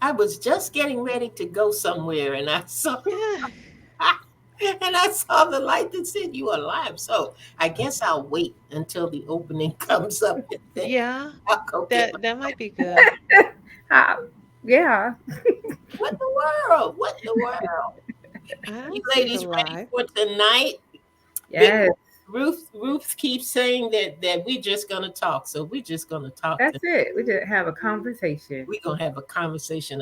I was just getting ready to go somewhere, and I saw Yeah. and I saw the light that said you are live. So I guess I'll wait until the opening comes up, and then Yeah. I'll go get my. That might be good. Uh, yeah. What in the world? What in the world? I You see the ladies ready live. for tonight? Big Yes. Ruth keeps saying that we're just gonna talk. So we're just gonna talk That's tonight. it. We just have a conversation. We're gonna have a conversation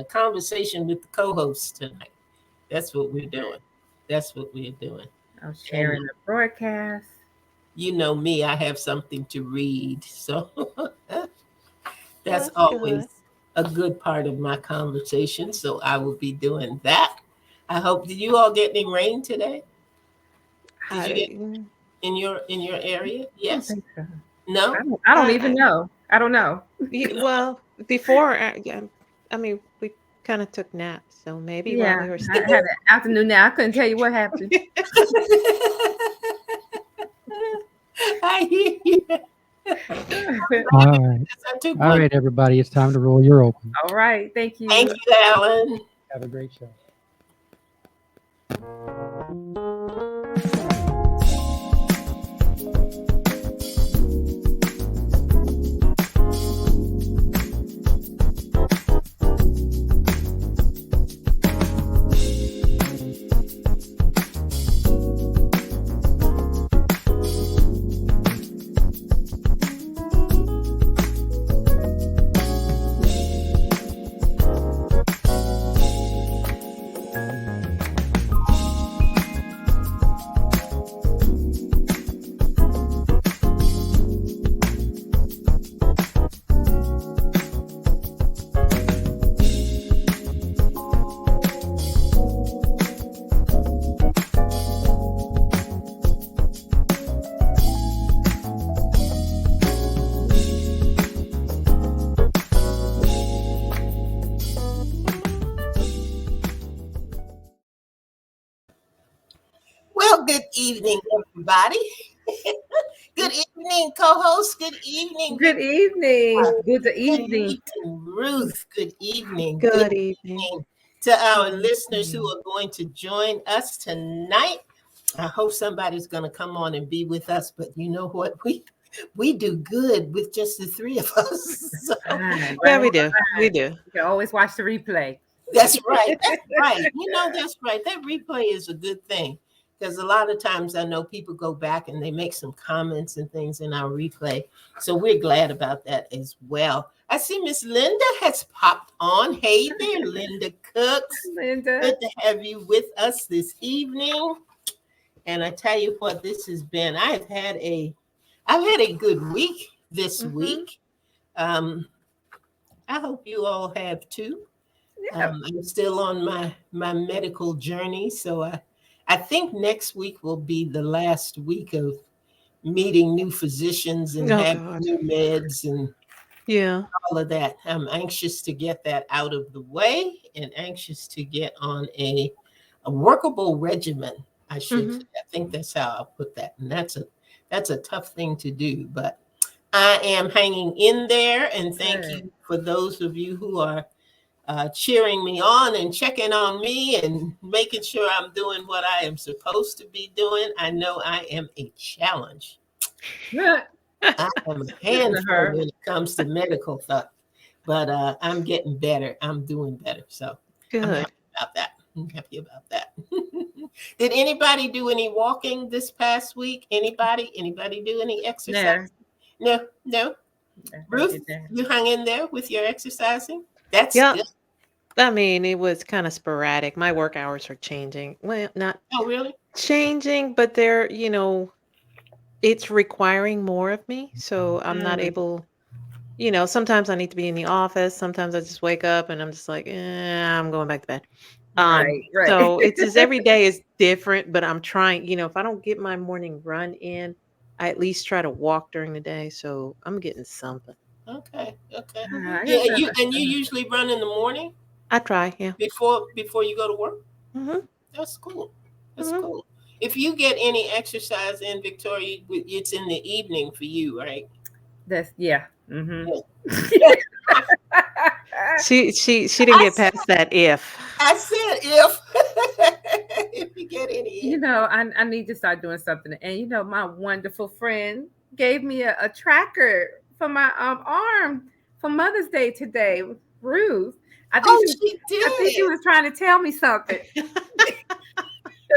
with the co-hosts tonight. That's what we're doing. That's what we're doing. I'm And sharing the broadcast. you know me, I have something to read. So Well, that's that's always good. a good part of my conversation. So I will be doing that. I hope. Did you all get any rain today? Did you get I, mm, in your area? I don't Yes. think so. No. I don't even I, know. I don't know. well, before, yeah, I mean, we kind of took naps, so maybe while Yeah, we were I had an afternoon now. I couldn't tell you what happened. I hear you. All right. I took All one. right, everybody. It's time to roll. You're open. All right. Thank Thank you. you, Alan. Have a great show. Well, good evening, everybody. Good evening, co-host. Good evening, Good evening. Good Good evening. evening, Ruth. Good evening. Good good evening. evening to our Good listeners who evening. are going to join us tonight. I hope somebody's going to come on and be with us. But you know what? We do good with just the three of us. So Fine, Yeah, right? we do. We Fine. do. You can always watch the replay. that's right. That's right. You know, that's right. That replay is a good thing because a lot of times I know people go back and they make some comments and things in our replay. So we're glad about that as well. I see Miss Linda has popped on. Hey there, Linda Cooks. Linda. Good to have you with us this evening. And I tell you what, this has been. I've had a good week this Mm-hmm. week. Um, I hope you all have too. Yeah. I'm still on my medical journey, so I think next week will be the last week of meeting new physicians and Oh having God. new meds and Yeah. all of that. I'm anxious to get that out of the way and anxious to get on a workable regimen. I should Hmm. say. I think that's how I'll put that, and that's a tough thing to do, but I am hanging in there. And thank Good. you for those of you who are cheering me on and checking on me and making sure I'm doing what I am supposed to be doing. I know I am a challenge. Good. I am a Listen to handful her. when it comes to medical stuff, but I'm getting better. I'm doing better. So I'm Good. happy about that. I'm happy about that. Did anybody do any walking this past week? Anybody? Anybody do any exercise? There. No, no. I Ruth, did that. you hung in there with your exercising? That's Yeah. good. I mean, it was kind of sporadic. My work hours are changing. Well, not Oh, really? changing, but they're, it's requiring more of me. So I'm not Mm, able, sometimes I need to be in the office. Sometimes I just wake up and I'm just like, I'm going back to bed. right. Right. So it's just every day is different, but I'm trying, if I don't get my morning run in, I at least try to walk during the day. So I'm getting something. Okay, okay. Hmm. I Yeah, guess and you usually run in the morning I try. Yeah. before you go to work? Hmm. That's cool. That's Hmm. cool. If you get any exercise in Victoria, it's in the evening for you, right? that's yeah. Mm-hmm. Yeah. She didn't I get said, past that if. I said if if you get any You know, I need to start doing something. And you know, my wonderful friend gave me a tracker for my arm for Mother's Day today. Ruth, I think oh, she was, she I think she did. was trying to tell me something.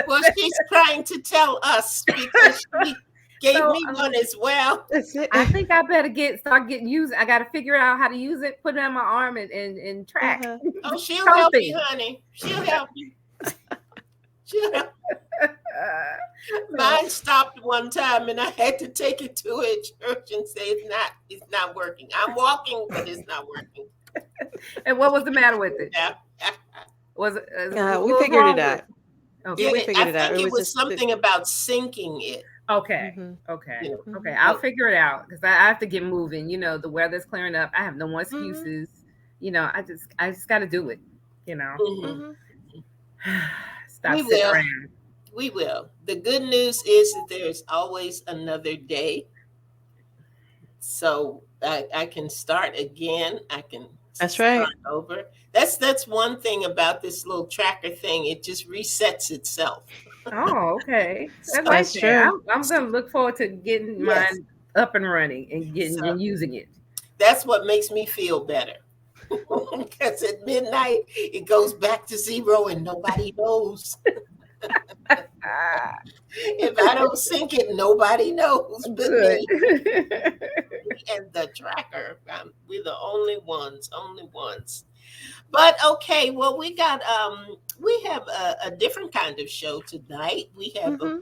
Well, she's trying to tell us because she gave So me one as well. That's it. I think I better start getting used. I got to figure out how to use it, put it on my arm, and track Uh-huh. Oh, she'll help you, something. honey. She'll help you. She'll help. So, Mine stopped one time, and I had to take it to a church and say it's not working. I'm walking, but it's not working. and what was the matter with it? Yeah. Was it? We What was figured wrong it with out. it? Yeah, Okay. we Yeah, figured I it out. think It it was was just something about syncing it. Okay. Mhm. Okay. You know, Okay. Mhm. I'll but figure it out because I have to get moving. You know, the weather's clearing up. I have no more Mhm. excuses. You know, I just got to do it. You know, mhm. Mhm. stop we sitting will. around. We will. The good news is that there's always another day. So I can start again. I can That's start right. over. That's one thing about this little tracker thing. It just resets itself. Oh, okay. I So, like That's that. true. I'm gonna look forward to getting yes. mine up and running and So getting and using it. that's what makes me feel better. Because at midnight it goes back to zero and nobody knows. Ah, If I don't sync it, nobody knows but good. me and the tracker. We're the only ones. But okay, well, we have a different kind of show tonight. Mhm.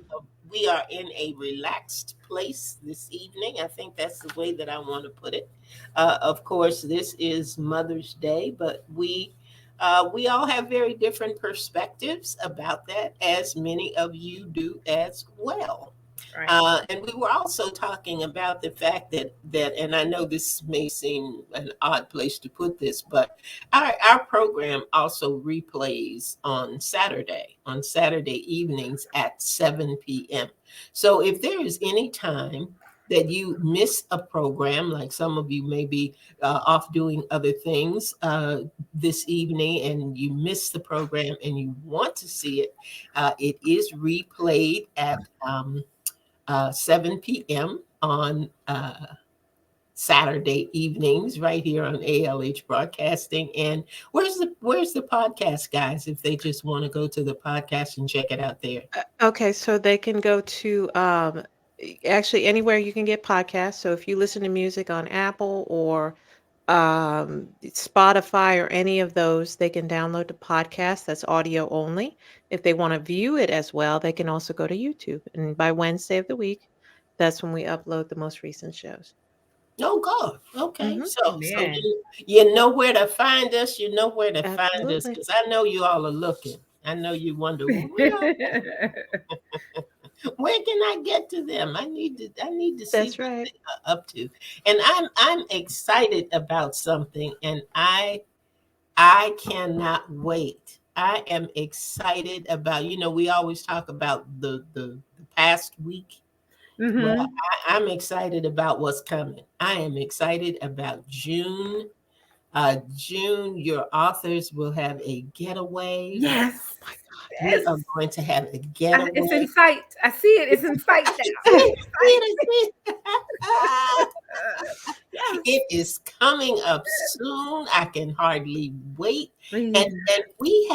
We are in a relaxed place this evening. I think that's the way that I want to put it. Of course, this is Mother's Day, but we all have very different perspectives about that, as many of you do as well. Right. And we were also talking about the fact and I know this may seem an odd place to put this, but our program also replays on Saturday evenings at 7 p.m. So if there is any time that you miss a program, like some of you may be off doing other things this evening, and you miss the program and you want to see it, it is replayed at 7 p.m. on Saturday evenings, right here on ALH Broadcasting. And where's the podcast, guys? If they just want to go to the podcast and check it out there. Okay, so they can go to actually anywhere you can get podcasts. So if you listen to music on Apple or Spotify or any of those, they can download the podcast. That's audio only. If they want to view it as well, they can also go to YouTube. And by Wednesday of the week, that's when we upload the most recent shows. Oh God. Okay. Hmm. So Amen. you know where to find us. You know where to find us Absolutely. because I know you all are looking. I know you wonder where can I get to them? I need to see That's what right. they are up to. And I'm excited about something and I cannot wait. I am excited about, we always talk about the past week. Well, Hmm. I'm excited about what's coming. I am excited about June. June, your authors will have a getaway. Yes. Oh my We are Yes. going to have a It's in getaway. sight. I see it. It's in sight I now. see It's it, in I see sight. it, I see it. Yes. It is coming up soon. I can hardly wait. Please. And we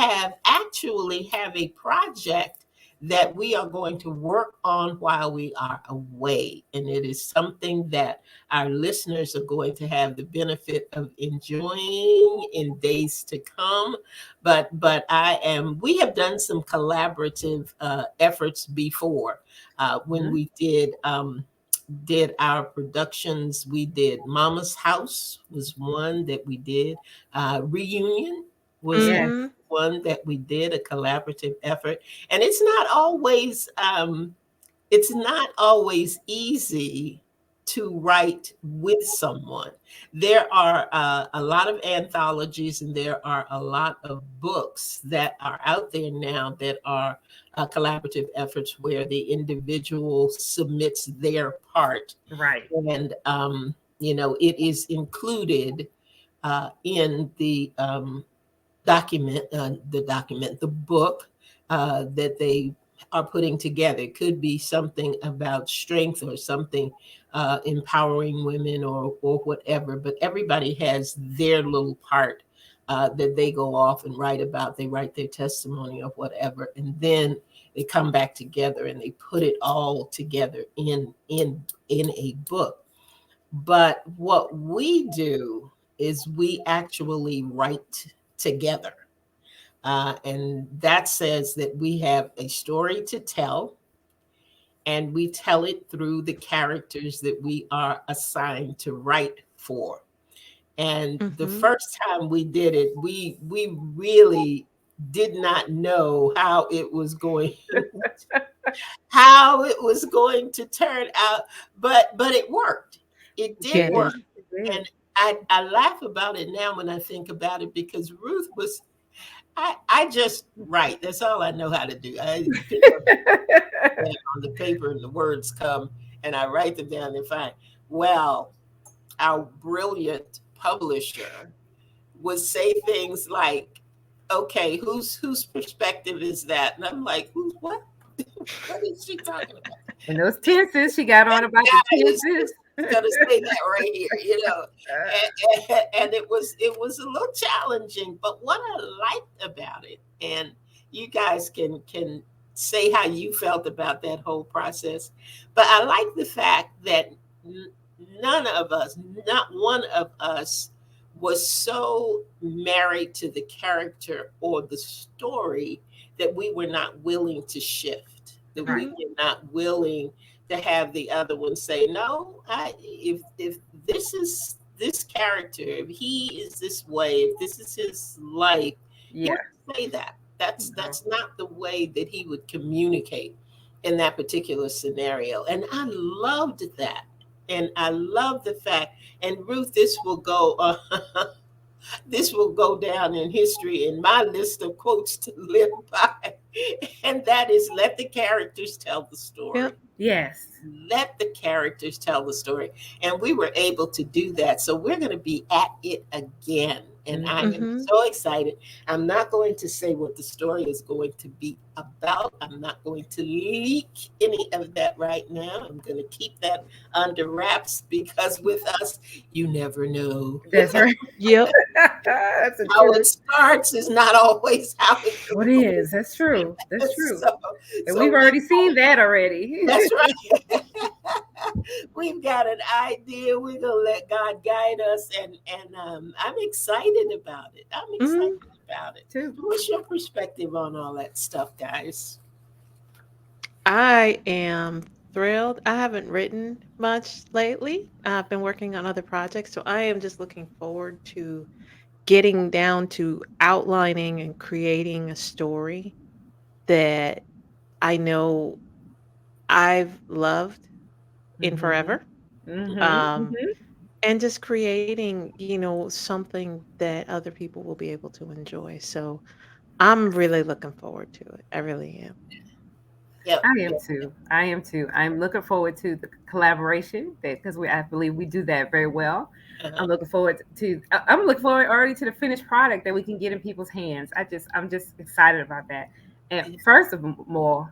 actually have a project that we are going to work on while we are away. And it is something that our listeners are going to have the benefit of enjoying in days to come. But we have done some collaborative efforts before when Mhm. we did our productions. We did Mama's House was one that we did. Reunion was Yes. God. one that we did, a collaborative effort. And it's not always easy to write with someone. There are a lot of anthologies and there are a lot of books that are out there now that are collaborative efforts where the individual submits their part Right. and it is included in the book that they are putting together. It could be something about strength or something empowering women or whatever, but everybody has their little part that they go off and write about. They write their testimony or whatever, and then they come back together and they put it all together in a book. But what we do is we actually write together. And that says that we have a story to tell, and we tell it through the characters that we are assigned to write for. And the Mm-hmm. first time we did it, we really did not know how it was going to turn out, but it worked. It did Yeah, it Did. work. did. And I laugh about it now when I think about it, because Ruth was, I just write. That's all I know how to do. I pick up pen on the paper and the words come and I write them down. They're fine. Well, our brilliant publisher would say things like, "Okay, whose perspective is that?" And I'm like, "Who's what? What is she talking about?" And those tenses, she got on about the Guy is tenses. going to say that right here, you know. And it was a little challenging, but what I liked about it, and you guys can say how you felt about that whole process, but I like the fact that none of us, not one of us, was so married to the character or the story that we were not willing to shift, that we Right. Mm-hmm. were not willing to have the other one say, "No, if this is this character, if he is this way, if this is his life, he Yeah. wouldn't say that. That's No. that's not the way that he would communicate in that particular scenario." And I loved that. And I love the fact, and Ruth, this will go down in history in my list of quotes to live by. And that is, let the characters tell the story. Yep. Yes. Let the characters tell the story. And we were able to do that. So we're going to be at it again. And I am Mm-hmm. so excited. I'm not going to say what the story is going to be about. I'm not going to leak any of that right now. I'm going to keep that under wraps, because with us, you never know. That's right. Yep. That's the How it truth. starts is not always how it What goes. is? That's true. That's true. So, And so we've already seen that already. that's right. We've got an idea. We're gonna let God guide us, and I'm excited about it. I'm Mm-hmm. excited about it. Too. What's your perspective on all that stuff, guys? I am thrilled. I haven't written much lately. I've been working on other projects, so I am just looking forward to getting down to outlining and creating a story that I know I've loved in Mm-hmm. forever. Um, Mm-hmm. and just creating, something that other people will be able to enjoy. So I'm really looking forward to it. I really am. Yep. I am too. I am too. I'm looking forward to the collaboration because I believe we do that very well. Uh-huh. I'm looking forward I'm looking forward already to the finished product that we can get in people's hands. I'm just excited about that. And first of all,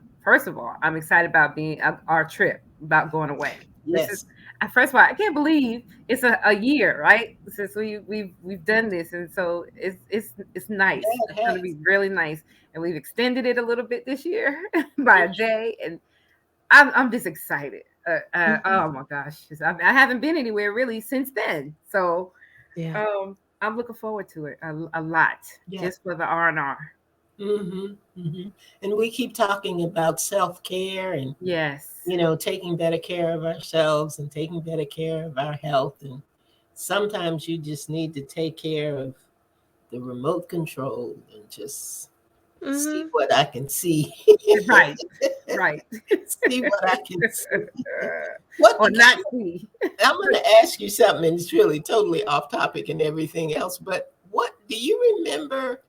I'm excited about being our trip, about going away. This is Yes. first of all, I can't believe it's a year, right? Since we've done this, and so it's nice. Yeah, it It's going to has. be really nice, and we've extended it a little bit this year by a day, and I'm just excited. Mhm. Oh my gosh, I haven't been anywhere really since then, so Yeah. I'm looking forward to it a lot, Yeah. just for the R&R. Hmm. Hmm. And we keep talking about self-care and, Yes, taking better care of ourselves and taking better care of our health. And sometimes you just need to take care of the remote control and just see Mhm. what I can see. right, right, See what I can see. What or not see. I'm going to ask you something, and it's really totally off topic and everything else. But what do you remember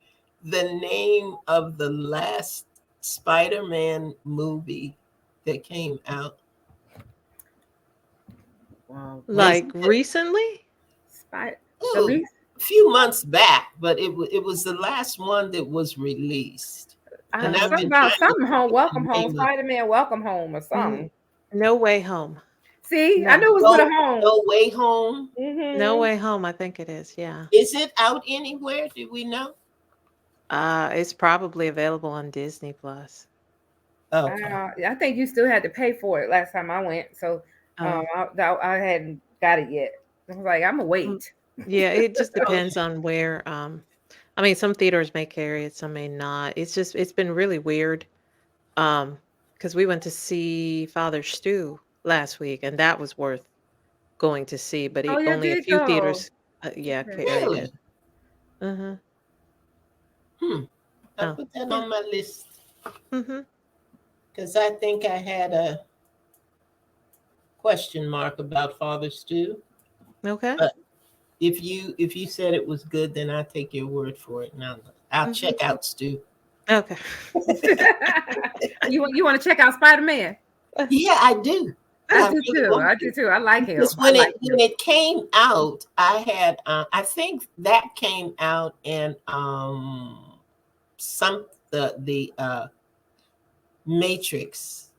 the name of the last Spider-Man movie that came out? Wow, Was Like recently? Spy, the Ooh, least. few months back, but it was the last one that was released. And I've Something been about trying to something home, think of welcome the home, name of Spider-Man, welcome home, or something. No Way Home. See, I No. knew it was with a home. No Way Home. No Way Home, I think it is. Yeah. Is it out anywhere? Do we know? It's probably available on Disney Plus. Okay. I think you still had to pay for it last time I went, so Oh. I hadn't got it yet. I was like, I'm gonna wait. Yeah, it just depends Okay. on where. I mean, some theaters may carry it, some may not. It's been really weird. Because we went to see Father Stew last week, and that was worth going to see, but Oh, you only a did few go. theaters, yeah, Okay. carried it. Really? Mm-hmm. I'll Oh, put that yeah. on my list Mm-hmm. because I think I had a question mark about Father Stew. Okay. But if you said it was good, then I'll take your word for it. Now I'll Mm-hmm. check out Stew. Okay. You want to check out Spider-Man? Yeah, I do. I I do really too. want I to. do too. I like him. Because I like when him. it came out, I had I think that came out in some the Matrix.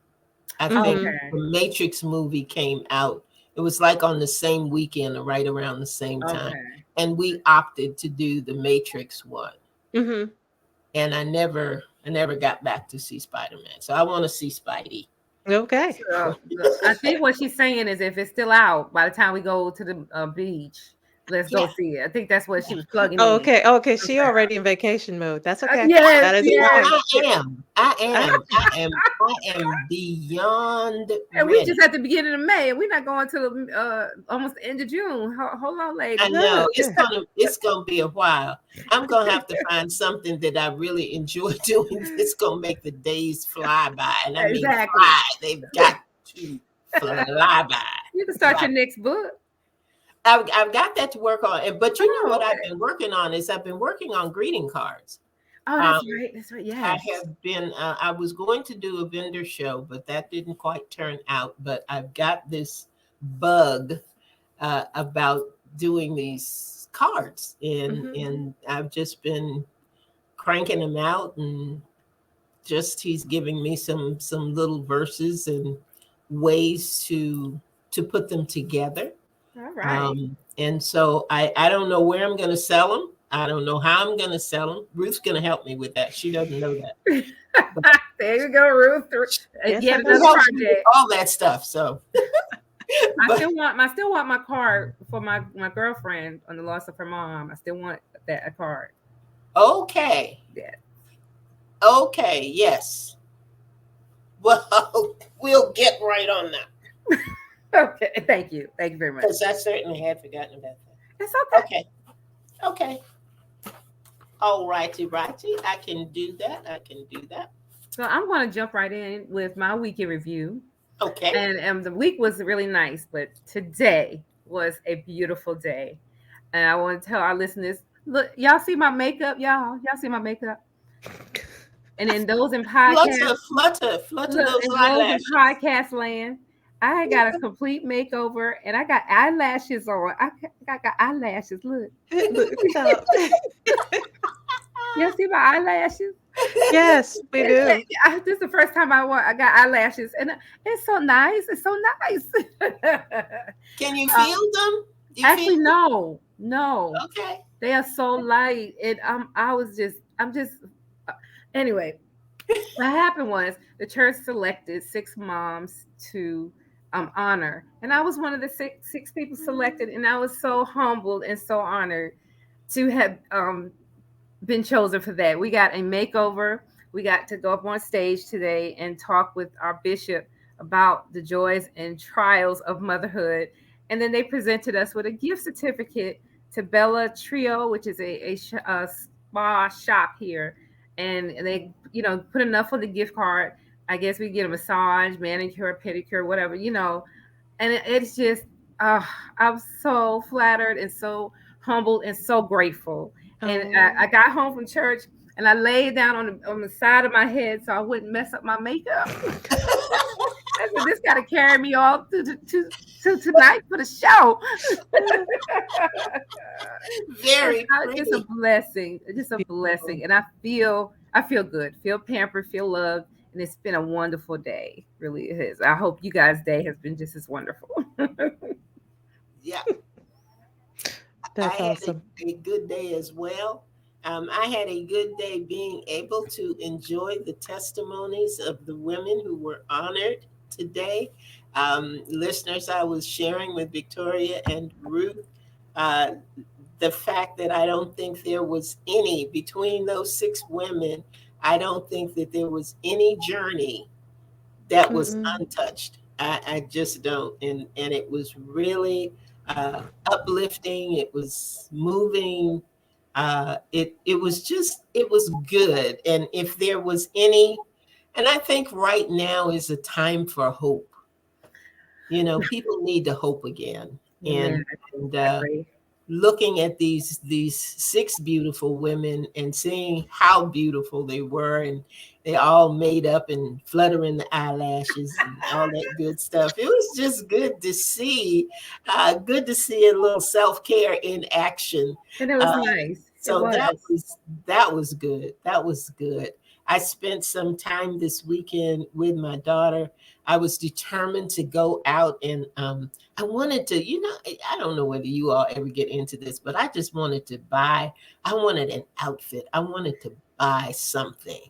I think Mm-hmm. Okay. the Matrix movie came out. It was like on the same weekend or right around the same time. Okay. And we opted to do the Matrix one. Mm-hmm. And I never got back to see Spider-Man. So I want to see Spidey. Okay. So I think what she's saying is if it's still out by the time we go to the beach, let's go Yeah. see it. I think that's what she was plugging Oh, in. okay. Okay. She Okay. already in vacation mode. That's okay. Yes, That is No, yes. fine. I am beyond And we ready. just at the beginning of May, and we're not going to almost the end of June. Hold on, I lady. know No, yeah. it's gonna be a while. I'm gonna have to find something that I really enjoy doing. It's gonna make the days fly by, and I mean Exactly. fly. They've got to fly by. You can start Fly. your next book. I've got that to work on. But you know Oh, what I've okay. been working on is I've been working on greeting cards. Oh, Um, that's right. That's right. I Yes. have been. I was going to do a vendor show, but that didn't quite turn out. But I've got this bug about doing these cards, Mm-hmm. and I've just been cranking them out, and just he's giving me some little verses and ways to put them together. All right. And so I don't know where I'm going to sell them. I don't know how I'm going to sell them. Ruth's going to help me with that. She doesn't know that. There you go, Ruth. Yes, Yet I She another know. helps me with project. all that stuff. So, I but still want my card for my girlfriend on the loss of her mom. I still want a card. okay, Yeah. okay, yes. Well, we'll get right on that Okay. Thank you. Thank you very much. because I certainly had forgotten about that. It's okay. Okay, okay. All righty, righty. I can do that. I can do that. So I'm going to jump right in with my weekend review. Okay. And the week was really nice, but today was a beautiful day. And I want to tell our listeners, look, y'all see my makeup, y'all? Y'all see my makeup? And then those in podcast, Flutter look, those and those in eyelashes. podcast land, I got a complete makeover and I got eyelashes on. I got eyelashes. Look. Look, stop. Y'all see my eyelashes? Yes, we do. This is the first time I got eyelashes, and it's so nice. It's so nice. Can you feel them? You Actually, feel no, okay. they are so light. And anyway. What happened was the church selected 6 moms to honor, and I was one of the six people selected, and I was so humbled and so honored to have been chosen for that. We got a makeover. We got to go up on stage today and talk with our bishop about the joys and trials of motherhood. And then they presented us with a gift certificate to Bella Trio, which is a spa shop here. And they, put enough for the gift card. I guess we get a massage, manicure, pedicure, whatever, And it's just, I'm so flattered and so humbled and so grateful. And I got home from church and I laid down on the side of my head so I wouldn't mess up my makeup. I said, this got to carry me all to tonight for the show. Very It's just a pretty. blessing, just a Beautiful. blessing, and I feel good, feel pampered, feel loved, and it's been a wonderful day. Really, it is. I hope you guys' day has been just as wonderful. Yeah, I That's had awesome. a good day as well. I had a good day being able to enjoy the testimonies of the women who were honored today. Listeners, I was sharing with Victoria and Ruth uh, the fact that I don't think there was any, between those six women, I don't think that there was any journey that was Mm-mm. untouched. I just don't, and it was really uplifting. It was moving. It was just it was good. And if there was any, and I think right now is a time for hope. You know, people need to hope again, Amen. and I agree. looking at these six beautiful women and seeing how beautiful they were, and they all made up and fluttering the eyelashes and all that good stuff. It was just good to see a little self-care in action. And it was uh, nice. It so was. that was good. That was good. I spent some time this weekend with my daughter. I was determined to go out, and I wanted to, I don't know whether you all ever get into this, but I just wanted to buy, I wanted an outfit. I wanted to buy something,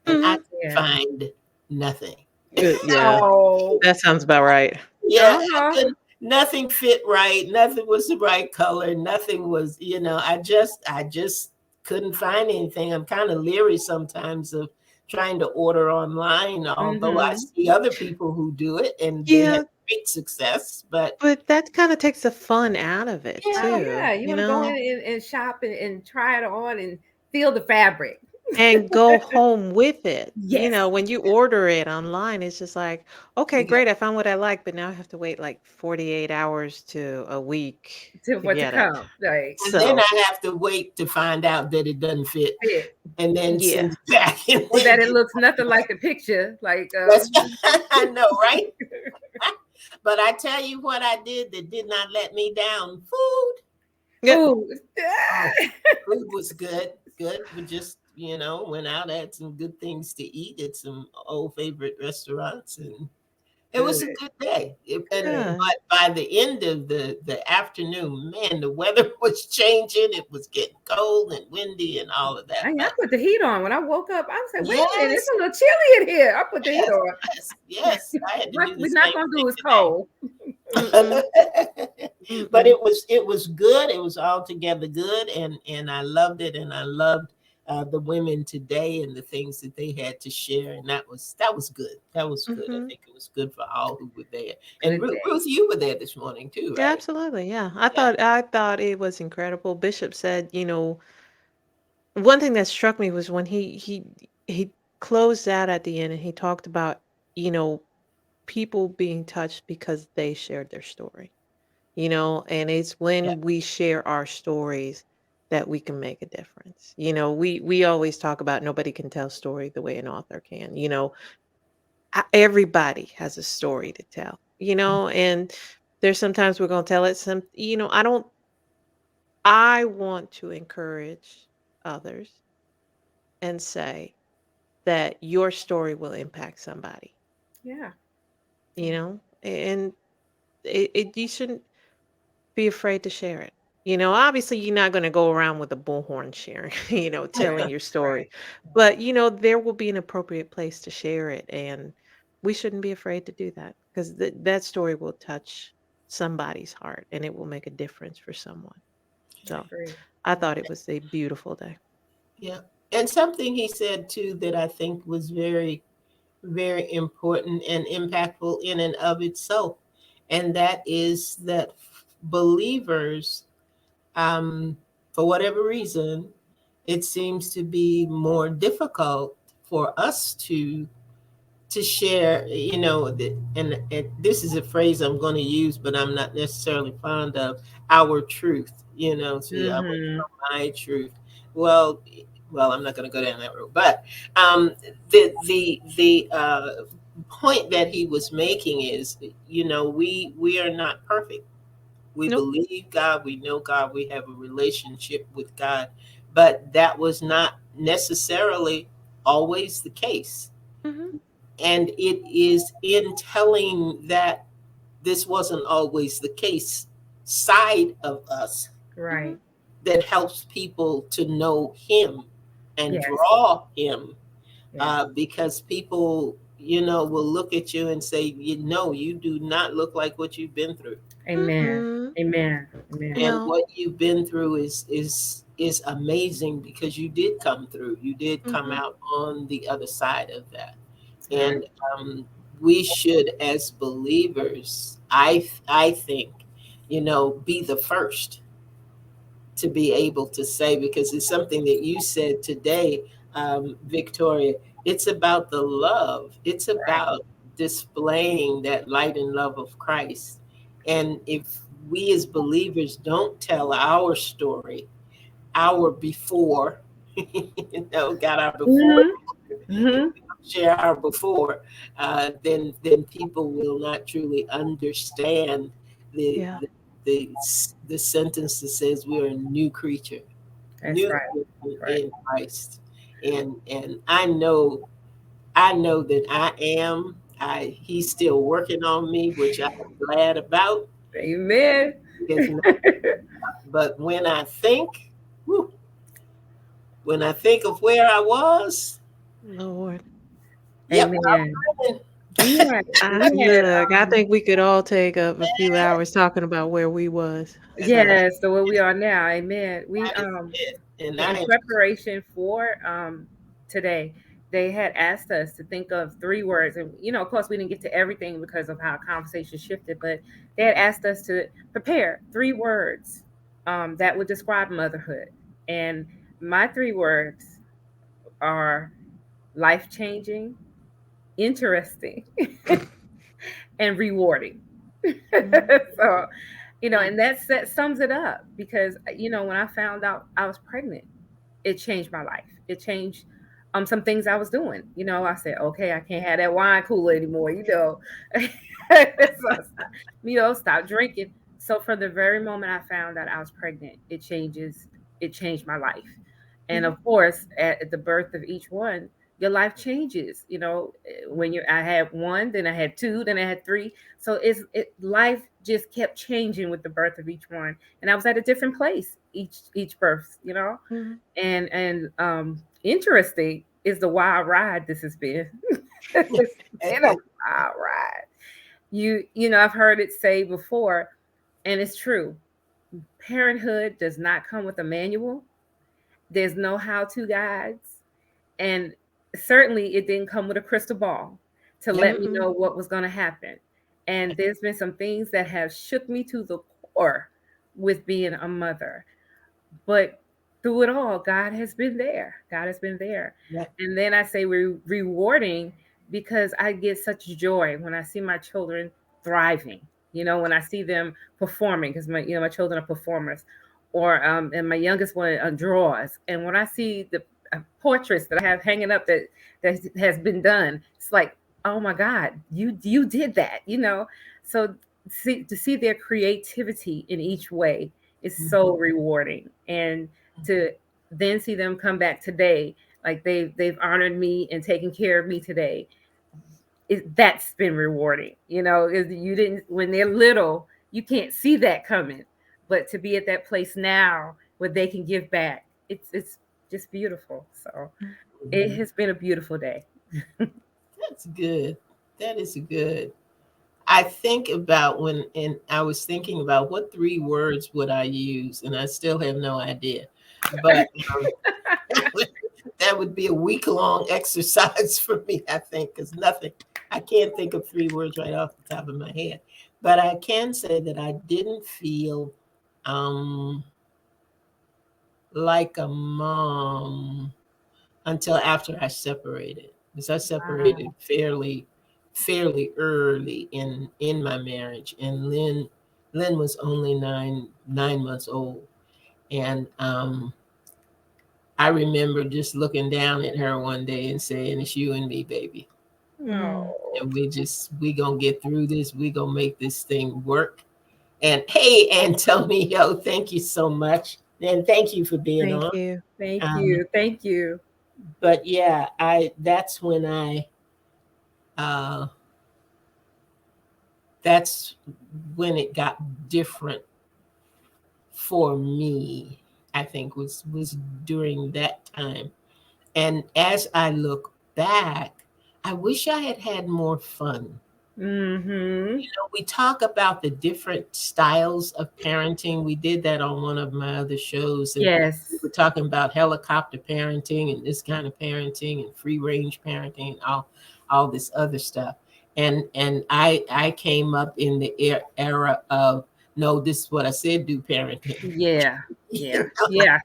and I Hmm. could Yeah. find nothing. Yeah, Oh. that sounds about right. Yeah, Uh-huh. nothing fit right. Nothing was the right color. Nothing was, I just couldn't find anything. I'm kind of leery sometimes of trying to order online, although I Mm-hmm. see other people who do it and they have Yeah, great success. But but that kind of takes the fun out of it too, Yeah. You you want to go in know? and shop and try it on and feel the fabric. And go home with it. You Yes. know, when you order it online, it's just like, okay, yeah, great, I found what I like, but now I have to wait like 48 hours to a week to For it to get it. come. Like and then So, I have to wait to find out that it doesn't fit, fit. and then yeah. send it back, and Or then that it get looks nothing my. like the picture. Like That's I know, right? But I tell you what I did that did not let me down. Food. Yeah. food. Oh, food was good. Good. We just, went out, had some good things to eat at some old favorite restaurants, and it Good. was a good day. Good. Good. But by the end of the afternoon, man, the weather was changing. It was getting cold and windy and all of that. I But put the heat on. When I woke up, I was like, wait a minute, it's yes, a little chilly in here. I put the heat yes, on. yes, yes. I had to What do the we're not same gonna thing do is today. cold. Mm-mm. But Mm-mm. it was good. It was altogether good, and I loved it, and I loved the women today and the things that they had to share, and that was good. That was good. I Mhm. think it was good for all who were there. And Good day. Ruth, you were there this morning too, Yeah, right? absolutely. Yeah. I Yeah, thought I thought it was incredible. Bishop said, one thing that struck me was when he closed out at the end and he talked about, you know, people being touched because they shared their story. And it's yeah, when we share our stories that we can make a difference. We always talk about nobody can tell story the way an author can. Everybody has a story to tell. And there's sometimes we're going to tell it I want to encourage others and say that your story will impact somebody, Yeah. and you shouldn't be afraid to share it. Obviously, you're not going to go around with a bullhorn sharing, telling Right. your story, Right. but there will be an appropriate place to share it, and we shouldn't be afraid to do that because that story will touch somebody's heart and it will make a difference for someone. I So, agree. I thought it was a beautiful day. yeah. And something he said too that I think was very, very important and impactful in and of itself, and that is that believers, um, for whatever reason, it seems to be more difficult for us to share, and this is a phrase I'm going to use, but I'm not necessarily fond of our truth, so I would Mm-hmm. know my truth. Well, I'm not going to go down that road, but um, the point that he was making is, we are not perfect. We Nope. believe God, we know God, we have a relationship with God, but that was not necessarily always the case. Hmm. And it is in telling that this wasn't always the case side of us Hmm. Right. that helps people to know him and Yes. draw him, Yes. because people, will look at you and say, you do not look like what you've been through. Amen. Mm-mm. Amen. Amen. And No. what you've been through is amazing, because you did come through. You did come Hmm. out on the other side of that. Right. And we should, as believers, I think, be the first to be able to say, because it's something that you said today, Victoria. It's about the love. It's Right. about displaying that light and love of Christ. And if we as believers don't tell our story, our before, got our before, Hmm. Hmm. share our before, then people will not truly understand the Yeah. the, the, the sentence that says we're a new creature, That's new right. creature Right. in Christ. And I know that I am. He's still working on me, which I'm glad about. Amen. He is not, but whew, when I think of where I was, Lord. yep, Amen. I'm We we had Look, I think we could all take up a few hours talking about where we was. running. yes, so where we are now. Amen. We That is it. And in I am, preparation for today, they had asked us to think of three words, and of course we didn't get to everything because of how conversation shifted, but they had asked us to prepare three words that would describe motherhood. And my three words are life changing, interesting, and rewarding. Mhm. So, mm, and that sums it up because when I found out I was pregnant, it changed my life. It changed some things I was doing. I said, okay, I can't have that wine cooler anymore. So stop drinking. So from the very moment I found out I was pregnant, it changed my life. And Mhm. of course, at the birth of each one, your life changes. When I had one, then I had two, then I had three. So life just kept changing with the birth of each one, and I was at a different place each birth. Mhm. And interesting is the wild ride this has been. It's been a wild ride. I've heard it say before, and it's true. Parenthood does not come with a manual. There's no how-to guides, and certainly it didn't come with a crystal ball to yep. let me Mm-mm. know what was going to happen. And there's been some things that have shook me to the core with being a mother. But through it all, God has been there. God has been there. Yep. And then I say rewarding because I get such joy when I see my children thriving. When I see them performing, because my children are performers, or and my youngest one draws, and when I see the portraits that I have hanging up that has been done, it's like, oh my God, you did that. So to see their creativity in each way is so rewarding. And to then see them come back today, like they've honored me and taken care of me today, that's been rewarding. Is you didn't when they're little, you can't see that coming, but to be at that place now where they can give back, it's just beautiful. So it Mhm. has been a beautiful day. That's good. That is good. I think about and I was thinking about what three words would I use, and I still have no idea. But that would be a week-long exercise for me, I think, because I can't think of three words right off the top of my head. But I can say that I didn't feel um, like a mom until after I separated, because I separated Wow. fairly early in my marriage, and Lynn was only 9 months old, and I remember just looking down at her one day and saying, "It's you and me, baby." Mm. Oh, And we gonna get through this. We gonna make this thing work. And hey, Antonio, thank you so much. And thank you for being Thank on. you. thank Um, you. Thank you. but yeah, I uh that's when it got different for me. I think was during that time. And as I look back, I wish I had had more fun. Mm-hmm. We talk about the different styles of parenting. We did that on one of my other shows, and we Yes. were talking about helicopter parenting and this kind of parenting and free range parenting and all this other stuff. And I came up in the era of no, this is what I said do parenting. Yeah. Yeah. You know, Yeah.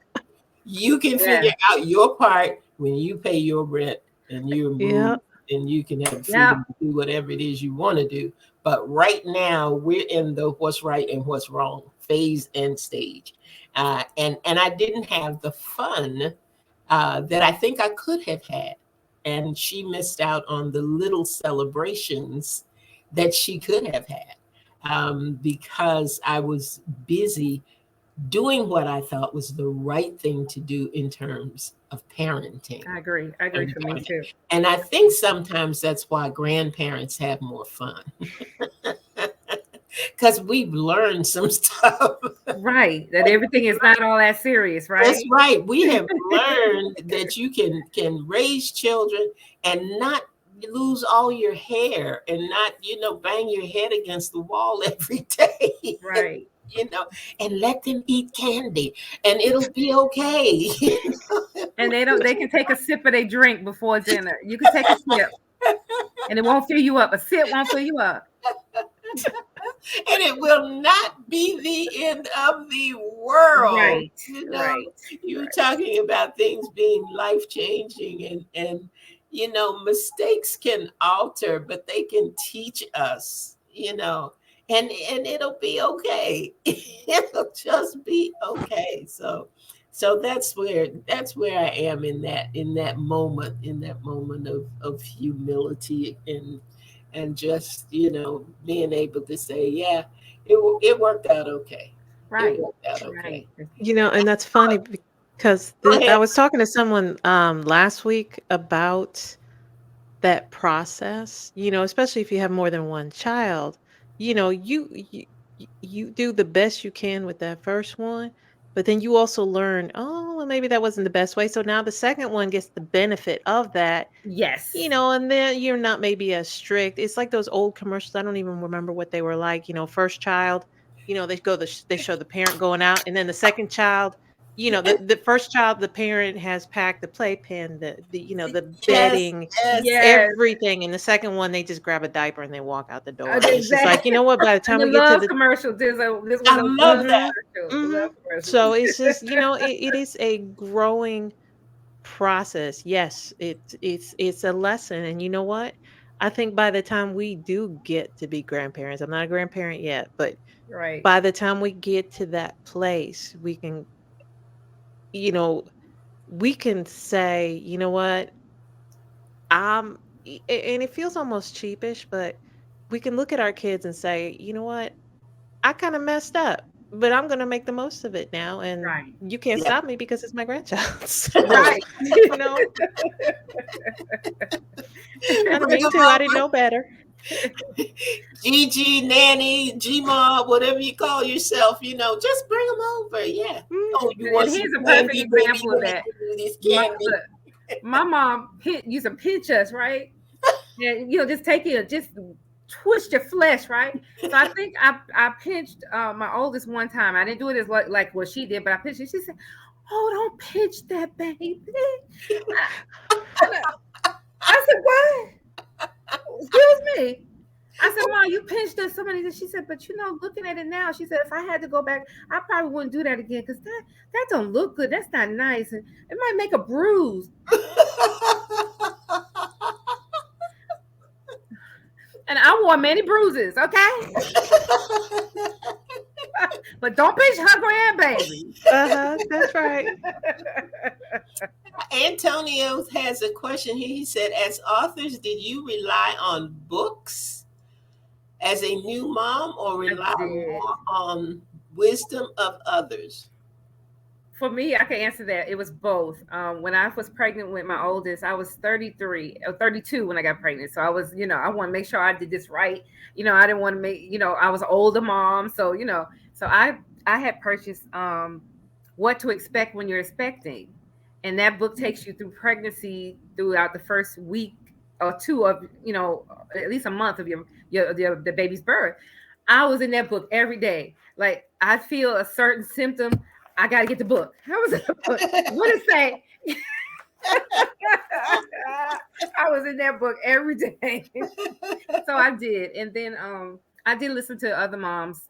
you can Yeah. figure out your part when you pay your rent and you Yeah. move and you can have Yeah. freedom to do whatever it is you want to do. But right now we're in the what's right and what's wrong phase and stage. And I didn't have the fun that I think I could have had. And she missed out on the little celebrations that she could have had because I was busy doing what I thought was the right thing to do in terms of parenting. I agree. I agree for me too. And I think sometimes that's why grandparents have more fun because we've learned some stuff. Right. That everything is not all that serious, That's right? right. We have learned that you can raise children and not lose all your hair and not, bang your head against the wall every day. Right. And let them eat candy and it'll be okay. And they can take a sip of their drink before dinner. You can take a sip and it won't fill you up. A sip won't fill you up. And it will not be the end of the world. Right. Right. You're Right. talking about things being life changing and mistakes can alter, but they can teach us, and it'll be okay. It'll just be okay. So that's where I am in that moment of humility and just being able to say, yeah, it worked out okay. It Right. worked out okay. Right. And that's funny because Go I ahead. was talking to someone last week about that process, especially if you have more than one child, you do the best you can with that first one, but then you also learn, oh, well, maybe that wasn't the best way. So now the second one gets the benefit of that, Yes. and then you're not maybe as strict. It's like those old commercials. I don't even remember what they were like. First child, they show the parent going out, and then the second child, the first child, the parent has packed the playpen, the Yes, bedding, yes. Yes. everything. And the second one, they just grab a diaper and they walk out the door. And it's just like, Exactly. by the And time the we get to love the commercial. This was I a love love that. commercial. The Mhm. love commercial. So it's just, it is a growing process. Yes, it's a lesson. And you know what? I think by the time we do get to be grandparents, I'm not a grandparent yet, but Right. by the time we get to that place, you know, we can say, you know what? And it feels almost cheapish, but we can look at our kids and say, you know what? I kind of messed up, but I'm going to make the most of it now. And Right. you can't Yeah. stop me because it's my grandchild. So, Right. you know, I didn't Bring mean them to. I didn't over. know better. Gigi, nanny, G-ma, whatever you call yourself, just bring them over. Yeah. Mm, Oh, you And want some here's a perfect candy, baby? example of Let me that. give you this candy. Look, my mom used to pinch us, right? And just take it, just twist your flesh, right? So I think I pinched my oldest one time. I didn't do it as like what she did, but I pinched it. She said, "Oh, don't pinch that baby." I said, "What? Excuse me." I said, "Mom, you pinched us so many." She said, "But looking at it now," she said, "if I had to go back, I probably wouldn't do that again because that don't look good. That's not nice, and it might make a bruise." And I wore many bruises. Okay. But don't pinch her grandbaby. That's right. Antonio has a question here. He said, as authors, did you rely on books as a new mom or I rely did. more on wisdom of others? For me, I can answer that. It was both. When I was pregnant with my oldest, I was 33 or 32 when I got pregnant. So I was, I want to make sure I did this right. I didn't want to make, I was an older mom. So, so I had purchased What to Expect When You're Expecting. And that book takes you through pregnancy throughout the first week or two of, at least a month of the baby's birth. I was in that book every day. Like I feel a certain symptom, I got to get the book. How was it? What did it say? I was in that book every day. So I did. And then I did listen to other moms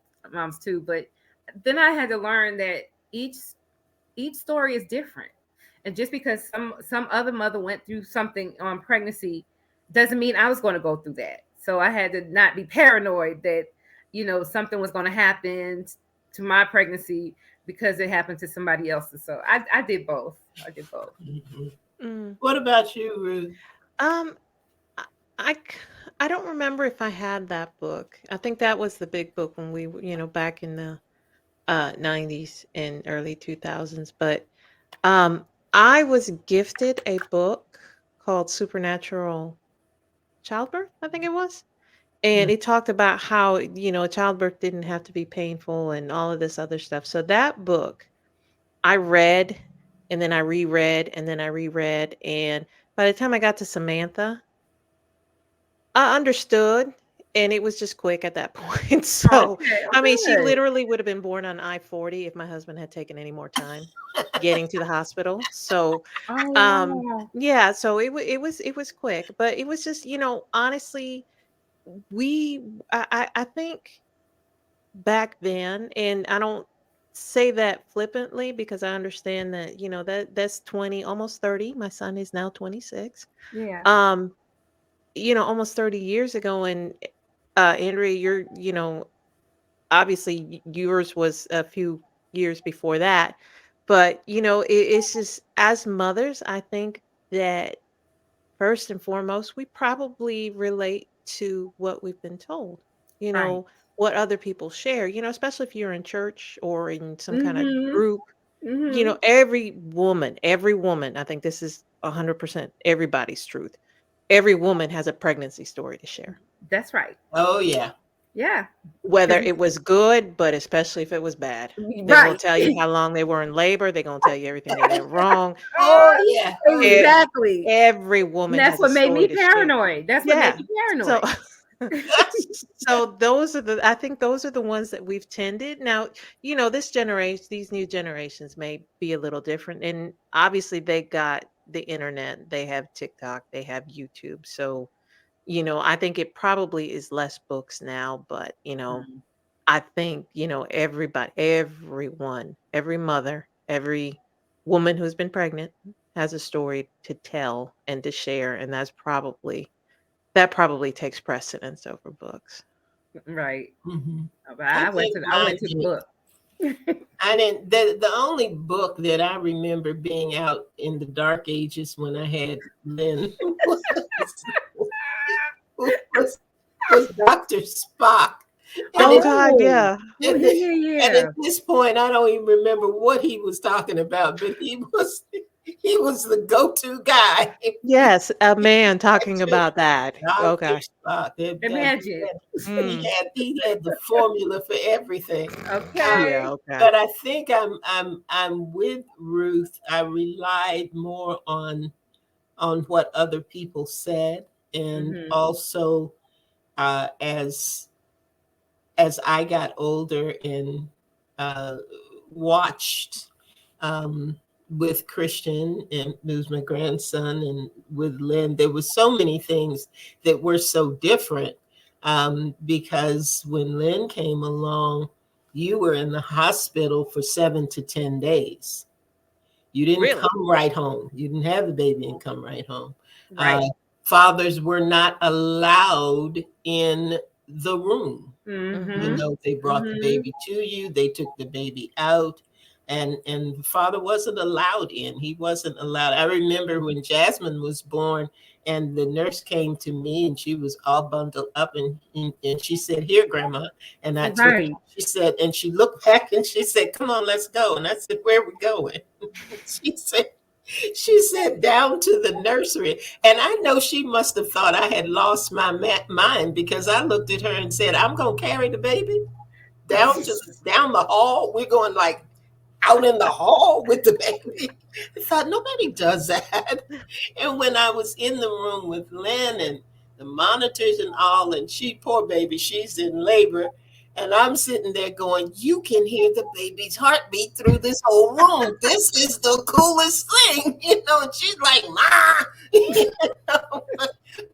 too, but then I had to learn that each story is different. And just because some other mother went through something on pregnancy doesn't mean I was going to go through that. So I had to not be paranoid that something was going to happen to my pregnancy because it happened to somebody else's. So I did both. I did both. What about you, Ruth? Um, I, I c- I don't remember if I had that book. I think that was the big book when we were, back in the 90s and early 2000s. But I was gifted a book called Supernatural Childbirth, I think it was. And it talked about how, childbirth didn't have to be painful and all of this other stuff. So that book I read and then I reread and then I reread. And by the time I got to Samantha, I understood, and it was just quick at that point. So, Okay, I mean, she good. literally would have been born on I-40 if my husband had taken any more time getting to the hospital. So, Oh um, wow. yeah, so it was quick, but it was just, honestly, we I think back then, and I don't say that flippantly because I understand that, that's 20, almost 30. My son is now 26. Yeah. Um, almost 30 years ago. And Andrea, you're, obviously yours was a few years before that. But, it's just as mothers, I think that first and foremost, we probably relate to what we've been told, Right. what other people share, especially if you're in church or in some kind of Mm-hmm. group. Mm-hmm. Every woman, I think this is 100% everybody's truth. Every woman has a pregnancy story to share, That's right. Oh, yeah. Yeah. whether Because it was good, but especially if it was bad. They're going right. to tell you how long they were in labor. They're going to tell you everything they did wrong. Oh, yeah. Oh, yeah. Exactly. Every And woman that's has a what made me story to share. paranoid. That's what made Yeah. me So paranoid. so I think those are the ones that we've tended. Now, this generation, these new generations may be a little different. And obviously they got the internet, they have TikTok, they have YouTube. So, I think it probably is less books now, but I think, everybody, everyone, every mother, every woman who's been pregnant has a story to tell and to share. And that probably takes precedence over books. Right. Mhm. But I I went think to mine the did. book. I didn't. The only book that I remember being out in the dark ages when I had Lynn was, was Dr. Spock. And Oh it, God, Oh. yeah. Oh yeah, yeah, and at yeah. this point, I don't even remember what he was talking about, but he was the go-to guy. Yes, a man talking about that. Dr. Okay. Spock. Imagine. Mm, He had the formula for everything. Okay. yeah, okay. But I think I'm with Ruth. I relied more on what other people said, and Mm-hmm. also as I got older and uh, watched um, with Christian, and who's my grandson, and with Lynn, there was so many things that were so different because when Lynn came along, you were in the hospital for 7 to 10 days. You didn't Really? come right home. You didn't have the baby and come right home. Uh, Right. Fathers were not allowed in the room. Mm-hmm. They brought the baby to you, they took the baby out, and the father wasn't allowed in. He wasn't allowed. I remember when Jasmine was born, and the nurse came to me, and she was all bundled up, and she said, "Here, grandma." And I took her. Right. She said, and she looked back and she said, "Come on, let's go." And I said, "Where are we going?" She said down to the nursery. And I know she must have thought I had lost my mind, because I looked at her and said, "I'm going to carry the baby down the hall. We're going like out in the hall with the baby." I thought nobody does that. And when I was in the room with Lynn and the monitors and all, and she, poor baby, she's in labor. And I'm sitting there going, "You can hear the baby's heartbeat through this whole room. This is the coolest thing." And she's like, "Ma."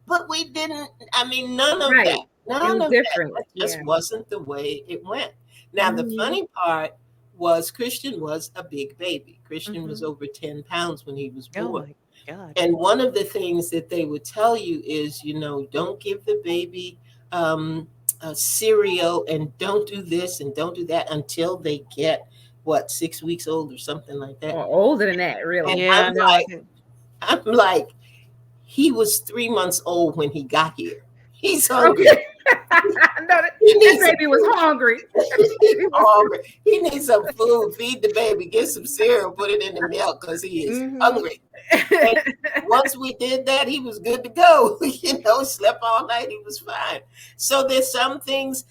But we didn't, I mean, none of Right. that. It None was of that. different. That just Yeah. wasn't the way it went. Now, the Mhm. funny part was Christian was a big baby. Christian was Mhm. over 10 pounds when he was Oh born. my God. And one of the things that they would tell you is, don't give the baby a cereal, and don't do this and don't do that until they get, what, 6 weeks old or something like that. Or older than that, And really. Yeah, no, I think. I'm like, he was 3 months old when he got here. He's hungry. Okay. No, He that needs some baby was food. hungry. He's hungry. He needs some food. Feed the baby. Get some cereal. Put it in the milk, because he is Mhm. hungry. And once we did that, he was good to go. Slept all night. He was fine. So there's some things,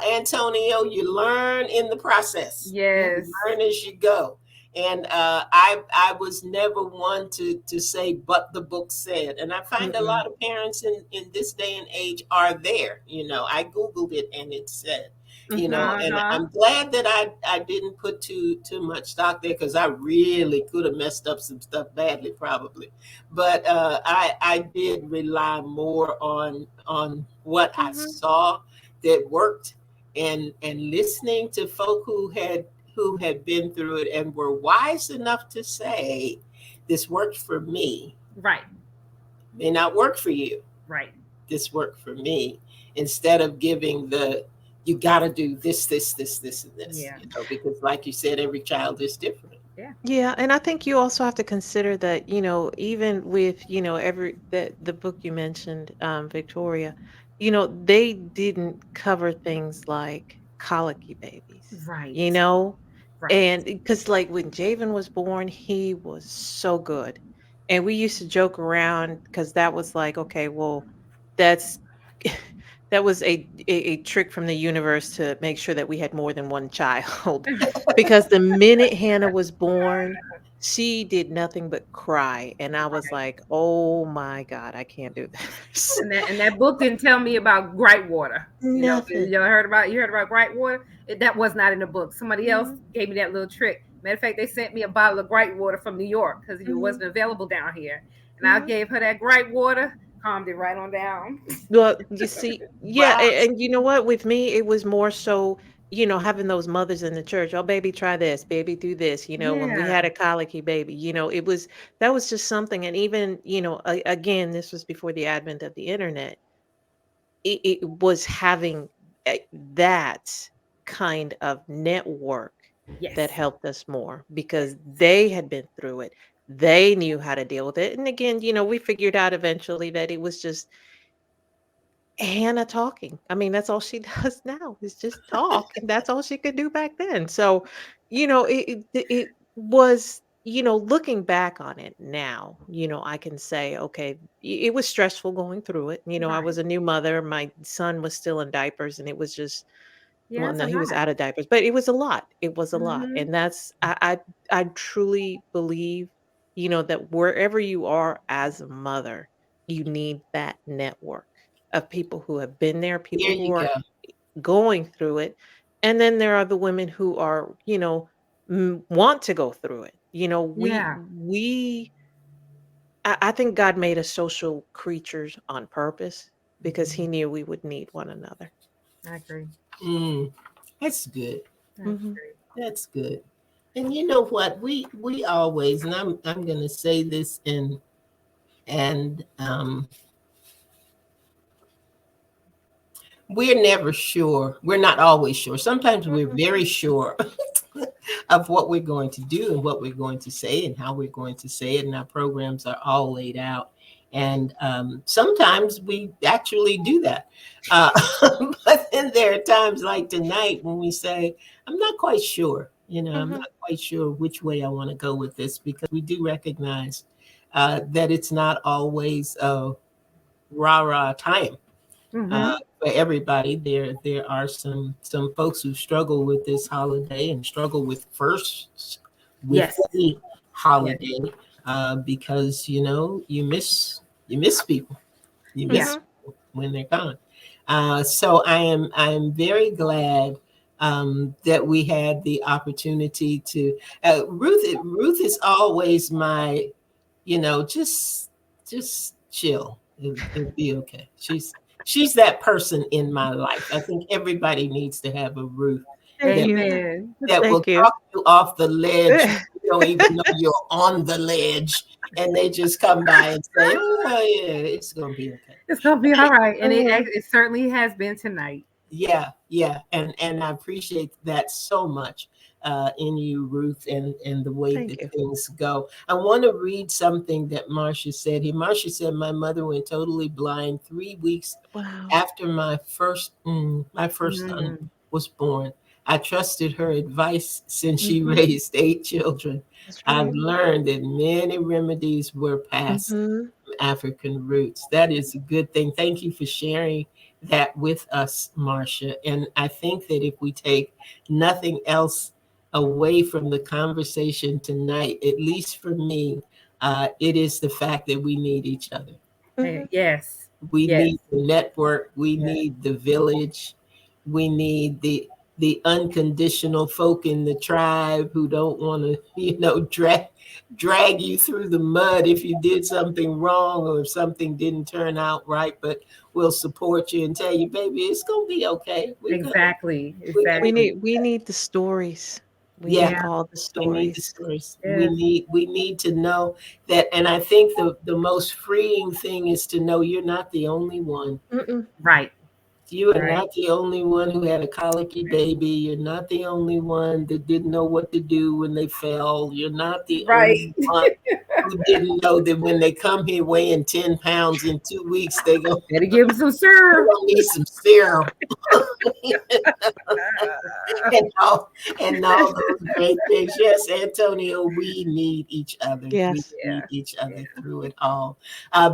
Antonio, you learn in the process. Yes. You learn as you go. And I was never one to say, "But the book said." And I find a Mm-mm. lot of parents in this day and age are there. I Googled it and it said. And Uh-huh. I'm glad that I didn't put too much stock there, because I really could have messed up some stuff badly, probably. But I did rely more on what I Mhm. saw that worked, and listening to folk who had been through it and were wise enough to say, "This worked for me. Right. May not work for you. Right. This worked for me," instead of giving "You got to do this, this, and this," Yeah. because, like you said, every child is different. Yeah. Yeah, and I think you also have to consider that, even with, every the book you mentioned, Victoria, they didn't cover things like colicky babies, Right. you know? Right. And because like when Javen was born, he was so good. And we used to joke around because that was like, okay, well, that's that was a trick from the universe to make sure that we had more than one child. Because the minute Hannah was born, she did nothing but cry. And I was Right. like, oh my God, I can't do this. And that book didn't tell me about gripe water. Nothing. You heard about gripe water? That was not in the book. Somebody else Mhm, gave me that little trick. Matter of fact, they sent me a bottle of gripe water from New York because it mhm, wasn't available down here. And I mhm. gave her that gripe water, calmed it right on down. Well, you see, yeah, Wow. and you know what? With me, it was more so, having those mothers in the church. Oh, baby, try this. Baby, do this. When we Yeah. had a colicky baby, that was just something. And even, again, this was before the advent of the internet. It was having that kind of network that Yes. helped us more because they had been through it. They knew how to deal with it. And again, we figured out eventually that it was just Hannah talking. I mean, that's all she does now is just talk, and that's all she could do back then. So, it was, looking back on it now, I can say, okay, it was stressful going through it. I Right. was a new mother. My son was still in diapers, and it was just, Yeah, well, it's a no, he was lot. out of diapers, but it was a lot. It was a lot, Hmm. and that's I truly believe, that wherever you are as a mother, you need that network of people who have been there, There people who you go. are going through it, and then there are the women who are, want to go through it. Yeah. I think God made us social creatures on purpose because He knew we would need one another. I agree. Mm, that's good. I Hmm. agree. That's good. And you know what? We always, and I'm going to say this, and we're never sure. We're not always sure. Sometimes we're very sure of what we're going to do and what we're going to say and how we're going to say it. And our programs are all laid out. And sometimes we actually do that. Uh, but then there are times like tonight when we say, I'm not quite sure. I'm Mhm. not quite sure which way I want to go with this, because we do recognize that it's not always rah rah time Mm-hmm. for everybody. There are some folks who struggle with this holiday and struggle with firsts with Yes. the Yes. holiday because you miss people. You Yeah. miss Mhm. people when they're gone. So I am very glad that we had the opportunity to. Ruth is always my, just chill. It'll be okay. She's that person in my life. I think everybody needs to have a Ruth Thank that you. Amen. that will Thank you. talk you off the ledge. You don't even know you're on the ledge, and they just come by and say, "Oh yeah, it's gonna be okay." It's gonna be all right, and it Mhm. it certainly has been tonight. Yeah, yeah, and I appreciate that so much in you, Ruth, and the way Thank that you. things go. I want to read something that Marcia said here. Marcia said, "My mother went totally blind 3 weeks Wow. after my first son Mm, was born. I trusted her advice since she Mhm. raised 8 children. That's I've right. learned that many remedies were passed Mhm. African roots." That is a good thing. Thank you for sharing that with us, Marcia. And I think that if we take nothing else away from the conversation tonight, at least for me, it is the fact that we need each other. Mhm. yes. We Yes. need the network. We Yes. need the village. We need the unconditional folk in the tribe who don't want to, drag you through the mud if you did something wrong or if something didn't turn out right, but will support you and tell you, baby, it's gonna be okay. Exactly. We're gonna, Exactly. We need the stories. We yeah. need Yeah. all the We need the stories. stories. We Yes. need we need to know that, and I think the most freeing thing is to know you're not the only one. Mm-mm. Right. You are Right. not the only one who had a colicky baby. You're not the only one that didn't know what to do when they fell. You're not the Right. only one who didn't know that when they come here weighing 10 pounds in 2 weeks, Better give them some syrup. gonna need some serum. and all those great things. Yes, Antonio, we need each other. We Yes. need Yeah. each Yeah. other through it all.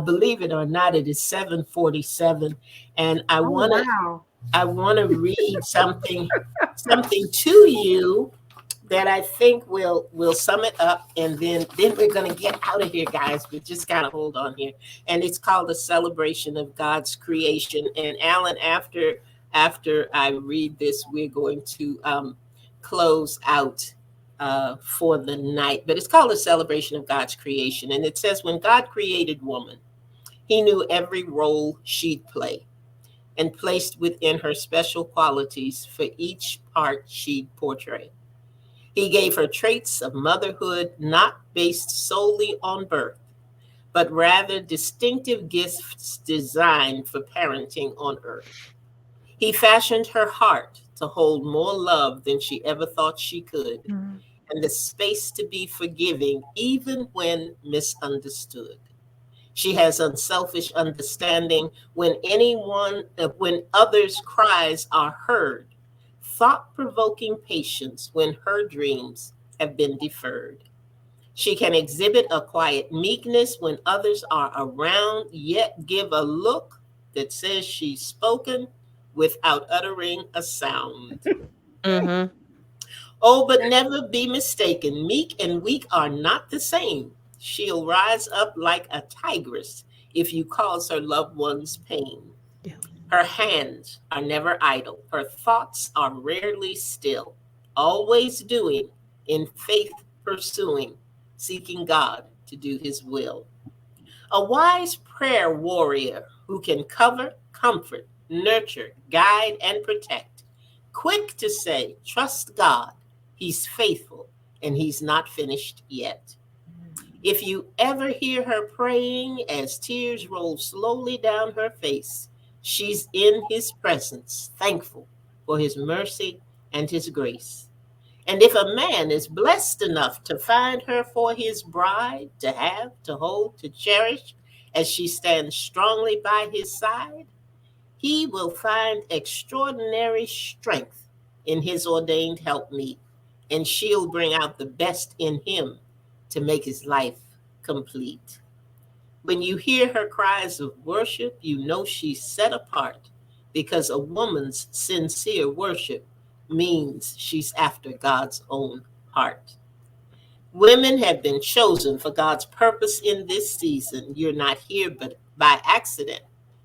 Believe it or not, it is 7:47, and I Oh want to wow. I want to read something to you that I think will sum it up, and then we're gonna get out of here, guys. But just gotta hold on here, and it's called a celebration of God's creation. And Alan, after I read this, we're going to close out for the night. But it's called a celebration of God's creation, and it says, when God created woman, He knew every role she'd play and placed within her special qualities for each part she'd portray. He gave her traits of motherhood not based solely on birth, but rather distinctive gifts designed for parenting on earth. He fashioned her heart to hold more love than she ever thought she could, Mhm. and the space to be forgiving even when misunderstood. She has unselfish understanding when others' cries are heard, thought-provoking patience when her dreams have been deferred. She can exhibit a quiet meekness when others are around, yet give a look that says she's spoken without uttering a sound. Mhm. Oh, but never be mistaken. Meek and weak are not the same. She'll rise up like a tigress if you cause her loved ones pain. Yeah. Her hands are never idle. Her thoughts are rarely still. Always doing, in faith pursuing, seeking God to do his will. A wise prayer warrior who can cover, comfort, nurture, guide, and protect. Quick to say, trust God, he's faithful and he's not finished yet. If you ever hear her praying as tears roll slowly down her face, She's in his presence, thankful for his mercy and his grace. And if a man is blessed enough to find her for his bride, to have, to hold, to cherish, as she stands strongly by his side, he will find extraordinary strength in his ordained helpmeet, and she'll bring out the best in him to make his life complete. When you hear her cries of worship, you know she's set apart because a woman's sincere worship means she's after God's own heart. Women have been chosen for God's purpose in this season. You're not here but by accident,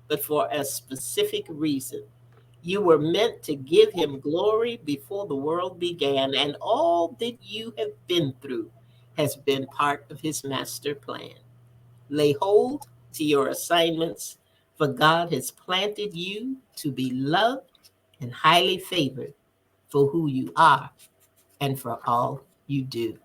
but for a specific reason. You were meant to give him glory before the world began, and all that you have been through has been part of his master plan. Lay hold to your assignments, for God has planted you to be loved and highly favored for who you are and for all you do.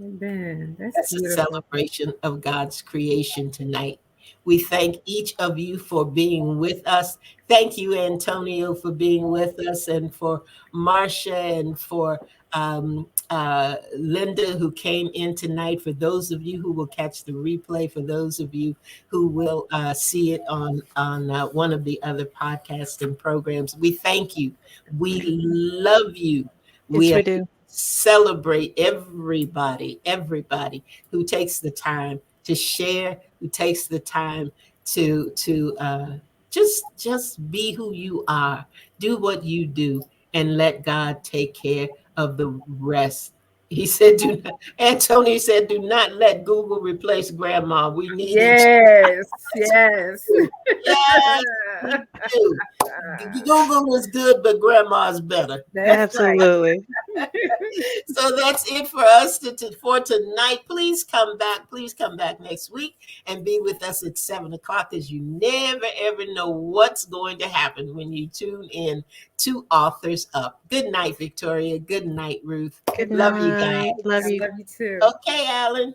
Amen. That's That's a beautiful. celebration of God's creation tonight. We thank each of you for being with us. Thank you, Antonio, for being with us, and for Marcia, and for Linda, who came in tonight. For those of you who will catch the replay, for those of you who will see it on one of the other podcasting programs, we thank you. We love you. Yes, We we are do. celebrate everybody who takes the time to share, who takes the time to just be who you are, do what you do, and let God take care of the rest. He said, "Do not." Anthony said, "Do not let Google replace Grandma. We need each Yes, yes. other." Yes, we do. Google is good, but Grandma is better. That's right. Absolutely. So that's it for us for tonight. Please come back. Please come back next week and be with us at 7 o'clock, because you never ever know what's going to happen when you tune in to Authors Up. Good night, Victoria. Good night, Ruth. Good Love you guys. night. Love I you. love you too. Okay, Alan.